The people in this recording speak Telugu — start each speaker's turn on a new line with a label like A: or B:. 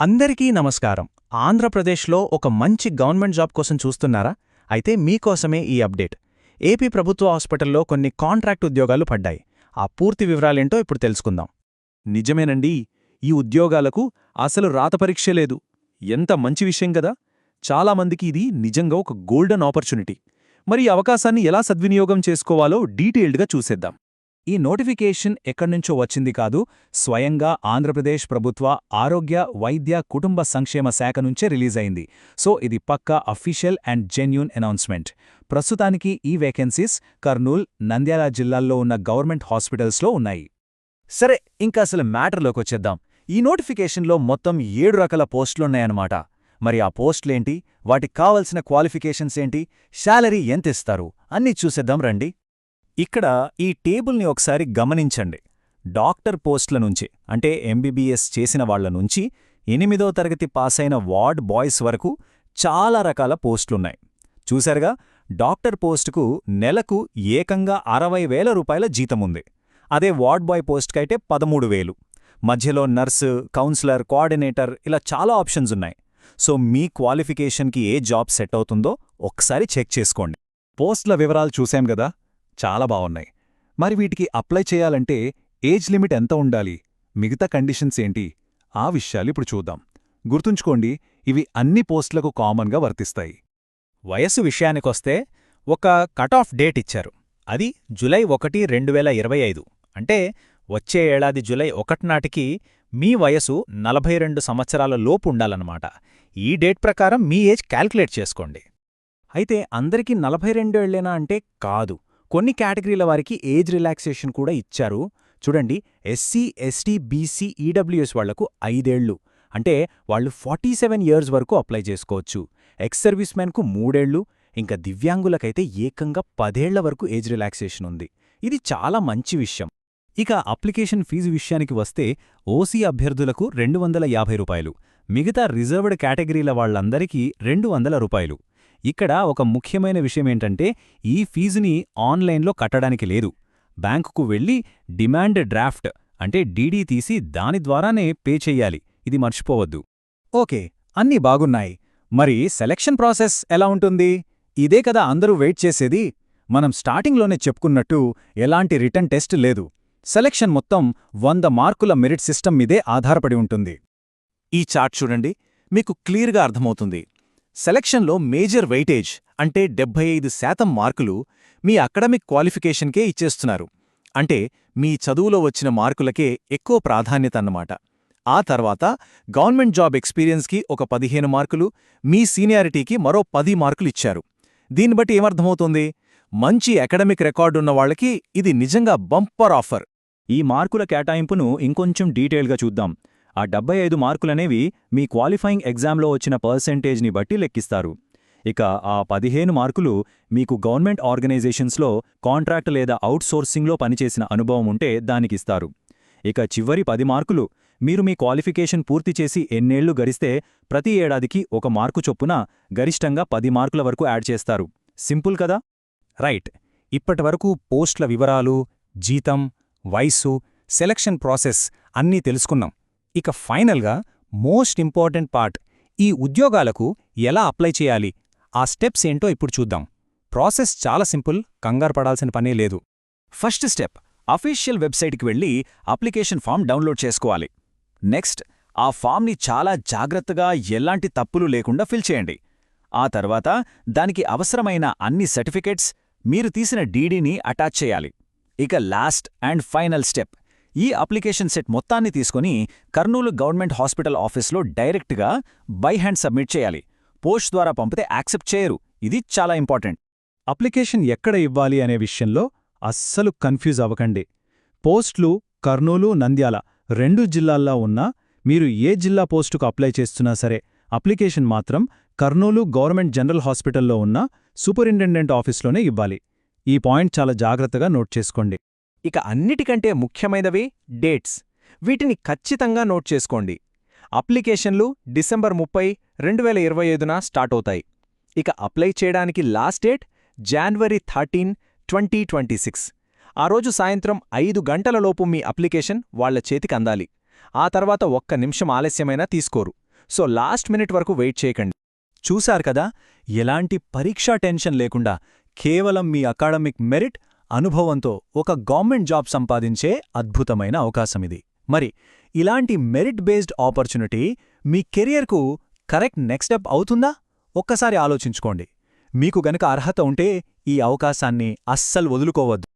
A: అందరికీ నమస్కారం. ఆంధ్రప్రదేశ్లో ఒక మంచి గవర్నమెంట్ జాబ్ కోసం చూస్తున్నారా? అయితే మీకోసమే ఈ అప్డేట్. ఏపీ ప్రభుత్వ హాస్పిటల్లో కొన్ని కాంట్రాక్ట్ ఉద్యోగాలు పడ్డాయి. ఆ పూర్తి వివరాలేంటో ఇప్పుడు తెలుసుకుందాం.
B: నిజమేనండి. ఈ ఉద్యోగాలకు అసలు రాత పరీక్ష లేదు. ఎంత మంచి విషయం గదా! చాలామందికి ఇది నిజంగా ఒక గోల్డెన్ ఆపర్చునిటీ. మరి ఈ అవకాశాన్ని ఎలా సద్వినియోగం చేసుకోవాలో డీటెయిల్డ్గా చూసేద్దాం.
C: ఈ నోటిఫికేషన్ ఎక్కడ్నుంచో వచ్చింది కాదు, స్వయంగా ఆంధ్రప్రదేశ్ ప్రభుత్వ ఆరోగ్య, వైద్య, కుటుంబ సంక్షేమ శాఖ నుంచే రిలీజ్ అయింది. సో ఇది పక్కా అఫీషియల్ అండ్ జెన్యూన్ అనౌన్స్మెంట్. ప్రస్తుతానికి ఈ వేకెన్సీస్ కర్నూల్, నంద్యాల జిల్లాల్లో ఉన్న గవర్నమెంట్ హాస్పిటల్స్లో ఉన్నాయి.
D: సరే, ఇంకా అసలు మ్యాటర్లోకొచ్చేద్దాం. ఈ నోటిఫికేషన్లో మొత్తం 7 రకాల పోస్టులున్నాయన్నమాట. మరి ఆ పోస్టులేంటి, వాటికి కావలసిన క్వాలిఫికేషన్స్ ఏంటి, శాలరీ ఎంతిస్తారు అన్నీ చూసేద్దాం రండి. ఇక్కడ ఈ టేబుల్ని ఒకసారి గమనించండి. డాక్టర్ పోస్టుల నుంచి, అంటే ఎంబీబీఎస్ చేసిన వాళ్ల నుంచి 8వ తరగతి పాసైన వార్డ్ బాయ్స్ వరకు చాలా రకాల పోస్టులున్నాయి. చూశారుగా, డాక్టర్ పోస్టుకు నెలకు ఏకంగా 60,000 రూపాయల జీతముంది. అదే వార్డ్ బాయ్ పోస్టుకైతే 13,000. మధ్యలో నర్సు, కౌన్సిలర్, కోఆర్డినేటర్ ఇలా చాలా ఆప్షన్స్ ఉన్నాయి. సో మీ క్వాలిఫికేషన్కి ఏ జాబ్ సెట్ అవుతుందో ఒక్కసారి చెక్ చేసుకోండి.
B: పోస్టుల వివరాలు చూశాం గదా, చాలా బావున్నాయి. మరి వీటికి అప్లై చేయాలంటే ఏజ్ లిమిట్ ఎంత ఉండాలి, మిగతా కండిషన్స్ ఏంటి, ఆ విషయాలిప్పుడు చూద్దాం. గుర్తుంచుకోండి, ఇవి అన్ని పోస్టులకు కామన్గా వర్తిస్తాయి.
A: వయస్సు విషయానికొస్తే ఒక కట్ ఆఫ్ డేట్ ఇచ్చారు. అది జూలై 1, 2025. అంటే వచ్చే ఏడాది జూలై 1 నాటికి మీ వయసు 42 సంవత్సరాల లోపు ఉండాలన్నమాట. ఈ డేట్ ప్రకారం మీ ఏజ్ క్యాల్కులేట్ చేసుకోండి.
D: అయితే అందరికీ 42 ఏళ్లేనా అంటే కాదు. కొన్ని కేటగిరీల వారికి ఏజ్ రిలాక్సేషన్ కూడా ఇచ్చారు. చూడండి, ఎస్సీ, ఎస్టీ, బీసీ, ఈడబ్ల్యూఎస్ వాళ్లకు 5 ఏళ్లు, అంటే వాళ్ళు 47 ఇయర్స్ వరకు అప్లై చేసుకోవచ్చు. ఎక్స్ సర్వీస్ మెన్కు 3 ఏళ్లు, ఇంకా దివ్యాంగులకైతే ఏకంగా 10 ఏళ్ల వరకు ఏజ్ రిలాక్సేషన్ ఉంది. ఇది చాలా మంచి విషయం. ఇక అప్లికేషన్ ఫీజు విషయానికి వస్తే ఓసీ అభ్యర్థులకు 250 రూపాయలు, మిగతా రిజర్వ్డ్ కేటగిరీల వాళ్లందరికీ 200 రూపాయలు. ఇక్కడ ఒక ముఖ్యమైన విషయమేంటంటే, ఈ ఫీజుని ఆన్లైన్లో కట్టడానికి లేదు. బ్యాంకుకు వెళ్ళి డిమాండ్ డ్రాఫ్ట్ అంటే డీడీ తీసి దాని ద్వారానే పే చెయ్యాలి. ఇది మర్చిపోవద్దు.
C: ఓకే, అన్నీ బాగున్నాయి. మరి సెలక్షన్ ప్రాసెస్ ఎలా ఉంటుంది? ఇదే కదా అందరూ వెయిట్ చేసేది. మనం స్టార్టింగ్లోనే చెప్పుకున్నట్టు ఎలాంటి రిటర్న్ టెస్ట్ లేదు. సెలక్షన్ మొత్తం 100 మార్కుల మెరిట్ సిస్టమ్ మీదే ఆధారపడి ఉంటుంది.
D: ఈ చార్ట్ చూడండి, మీకు క్లియర్గా అర్థమవుతుంది. సెలక్షన్లో మేజర్ వెయిటేజ్ అంటే 75% మార్కులు మీ అకాడమిక్ క్వాలిఫికేషన్కే ఇచ్చేస్తున్నారు. అంటే మీ చదువులో వచ్చిన మార్కులకే ఎక్కువ ప్రాధాన్యత అన్నమాట. ఆ తర్వాత గవర్నమెంట్ జాబ్ ఎక్స్పీరియన్స్కి ఒక 15 మార్కులు, మీ సీనియారిటీకి మరో 10 మార్కులు ఇచ్చారు. దీన్ని బట్టి ఏమర్థమవుతుంది? మంచి అకాడమిక్ రికార్డున్న వాళ్లకి ఇది నిజంగా బంపర్ ఆఫర్.
C: ఈ మార్కుల కేటాయింపును ఇంకొంచెం డీటెయిల్గా చూద్దాం. ఆ 75 మార్కులనేవి మీ క్వాలిఫైయింగ్ ఎగ్జామ్లో వచ్చిన పర్సెంటేజ్ని బట్టి లెక్కిస్తారు. ఇక ఆ 15 మార్కులు మీకు గవర్నమెంట్ ఆర్గనైజేషన్స్లో కాంట్రాక్ట్ లేదా అవుట్సోర్సింగ్లో పనిచేసిన అనుభవం ఉంటే దానికిస్తారు. ఇక చివరి 10 మార్కులు మీరు మీ క్వాలిఫికేషన్ పూర్తి చేసి ఎన్నేళ్లు గడిస్తే ప్రతి ఏడాదికి 1 మార్కు చొప్పున గరిష్టంగా 10 మార్కుల వరకు యాడ్ చేస్తారు. సింపుల్ కదా?
A: రైట్. ఇప్పటివరకు పోస్టుల వివరాలు, జీతం, వయస్సు, సెలక్షన్ ప్రాసెస్ అన్నీ తెలుసుకున్నాం. ఇక ఫైనల్గా మోస్ట్ ఇంపార్టెంట్ పార్ట్, ఈ ఉద్యోగాలకు ఎలా అప్లై చేయాలి, ఆ స్టెప్స్ ఏంటో ఇప్పుడు చూద్దాం. ప్రాసెస్ చాలా సింపుల్, కంగారు పడాల్సిన పనే లేదు.
D: ఫస్ట్ స్టెప్, అఫీషియల్ వెబ్సైట్కి వెళ్ళి అప్లికేషన్ ఫామ్ డౌన్లోడ్ చేసుకోవాలి. నెక్స్ట్, ఆ ఫామ్ని చాలా జాగ్రత్తగా ఎలాంటి తప్పులు లేకుండా ఫిల్ చేయండి. ఆ తర్వాత దానికి అవసరమైన అన్ని సర్టిఫికెట్స్, మీరు తీసిన డీడీని అటాచ్ చేయాలి. ఇక లాస్ట్ అండ్ ఫైనల్ స్టెప్, ఈ అప్లికేషన్ సెట్ మొత్తాన్ని తీసుకుని కర్నూలు గవర్నమెంట్ హాస్పిటల్ ఆఫీస్లో డైరెక్ట్గా బై హ్యాండ్ సబ్మిట్ చేయాలి. పోస్ట్ ద్వారా పంపితే యాక్సెప్ట్ చేయరు. ఇది చాలా ఇంపార్టెంట్.
C: అప్లికేషన్ ఎక్కడ ఇవ్వాలి అనే విషయంలో అస్సలు కన్ఫ్యూజ్ అవ్వకండి. పోస్టులు కర్నూలు, నంద్యాల 2 జిల్లాల్లో ఉన్నా, మీరు ఏ జిల్లా పోస్టుకు అప్లై చేస్తున్నా సరే, అప్లికేషన్ మాత్రం కర్నూలు గవర్నమెంట్ జనరల్ హాస్పిటల్లో ఉన్న సూపరింటెండెంట్ ఆఫీస్లోనే ఇవ్వాలి. ఈ పాయింట్ చాలా జాగ్రత్తగా నోట్ చేసుకోండి.
A: ఇక అన్నిటికంటే ముఖ్యమైనవి డేట్స్. వీటిని ఖచ్చితంగా నోట్ చేసుకోండి. అప్లికేషన్లు డిసెంబర్ 30, 2025న స్టార్ట్ అవుతాయి. ఇక అప్లై చేయడానికి లాస్ట్ డేట్ జనవరి 13, 2026. ఆ రోజు సాయంత్రం 5 గంటలలోపు మీ అప్లికేషన్ వాళ్ల చేతికి అందాలి. ఆ తర్వాత 1 నిమిషం ఆలస్యమైనా తీసుకోరు.
D: సో లాస్ట్ మినిట్ వరకు వెయిట్ చేయకండి.
C: చూశారు కదా, ఎలాంటి పరీక్షా టెన్షన్ లేకుండా కేవలం మీ అకాడమిక్ మెరిట్, అనుభవంతో ఒక గవర్నమెంట్ జాబ్ సంపాదించే అద్భుతమైన అవకాశమిది. మరి ఇలాంటి మెరిట్ బేస్డ్ ఆపర్చునిటీ మీ కెరియర్కు కరెక్ట్ నెక్స్ట్ స్టెప్ అవుతుందా? ఒక్కసారి ఆలోచించుకోండి. మీకు గనక అర్హత ఉంటే ఈ అవకాశాన్ని అస్సలు వదులుకోవద్దు.